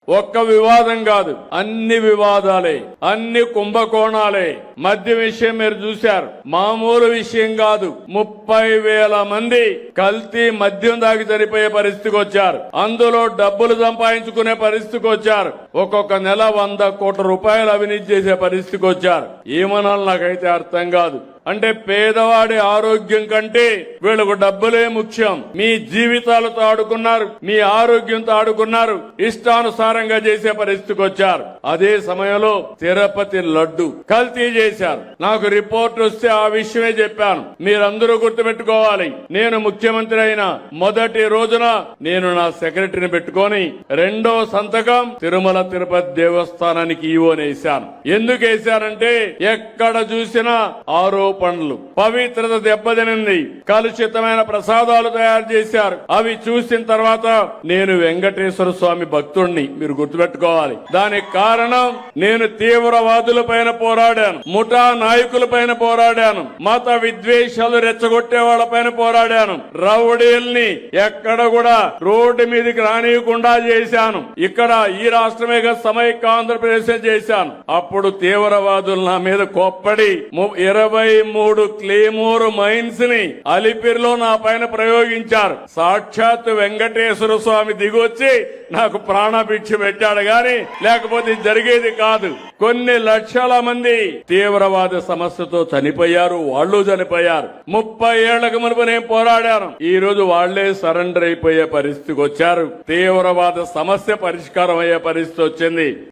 ఒక్క వివాదం కాదు, అన్ని వివాదాలే, అన్ని కుంభకోణాలే. మద్యం విషయం మీరు చూశారు, మామూలు విషయం కాదు. 30,000 మంది కల్తీ మద్యం దాగి చనిపోయే పరిస్థితికి వచ్చారు. అందులో డబ్బులు సంపాదించుకునే పరిస్థితికి వచ్చారు. ఒక్కొక్క నెల 100 కోట్ల రూపాయలు అవినీతి చేసే పరిస్థితికి వచ్చారు. ఏమనాలి నాకైతే అర్థం కాదు. అంటే పేదవాడి ఆరోగ్యం కంటే వీళ్ళకు డబ్బులే ముఖ్యం. మీ జీవితాలతో ఆడుకున్నారు, మీ ఆరోగ్యంతో ఆడుకున్నారు, ఇష్టానుసారంగా చేసే పరిస్థితికి వచ్చారు. అదే సమయంలో తిరుపతి లడ్డు కల్తీ చేశారు. నాకు రిపోర్ట్ వస్తే ఆ విషయమే చెప్పాను. మీరందరూ గుర్తుపెట్టుకోవాలి, నేను ముఖ్యమంత్రి అయిన మొదటి రోజున నేను నా సెక్రటరీని పెట్టుకొని రెండో సంతకం తిరుమల తిరుపతి దేవస్థానానికి ఈవోనేశాను. ఎందుకు వేశానంటే ఎక్కడ చూసినా ఆరోపణలు, పవిత్రత దెబ్బతినింది, కలుషితమైన ప్రసాదాలు తయారు చేశారు. అవి చూసిన తర్వాత నేను వెంకటేశ్వర స్వామి భక్తుడిని, మీరు గుర్తుపెట్టుకోవాలి. దానికి కారణం నేను తీవ్రవాదుల పైన పోరాడాను, ముఠా నాయకుల పైన పోరాడాను, మత విద్వేషాలు రెచ్చగొట్టే వాళ్ళ పైన పోరాడాను, రౌడీల్ని ఎక్కడ కూడా రోడ్డు మీదకి రానియకుండా చేశాను. ఇక్కడ ఈ రాష్ట్రమే సమైక్య ఆంధ్రప్రదేశ్ చేశాను. అప్పుడు తీవ్రవాదులు నా మీద కోప్పడి 23 క్లేమోర్ మైన్స్ ని అలిపిరిలో నా పైన ప్రయోగించారు. సాక్షాత్ వెంకటేశ్వర స్వామి దిగొచ్చి నాకు ప్రాణభిక్ష పెట్టాడు గాని లేకపోతే జరిగేది కాదు. కొన్ని లక్షల మంది తీవ్రవాద సమస్యతో చనిపోయారు, వాళ్ళు చనిపోయారు. 30 ఏళ్లకు మునుపు నేను పోరాడాను. ఈ రోజు వాళ్లే సరెండర్ అయిపోయే పరిస్థితికి వచ్చారు. తీవ్రవాద సమస్య పరిష్కారం అయ్యే పరిస్థితి వచ్చింది.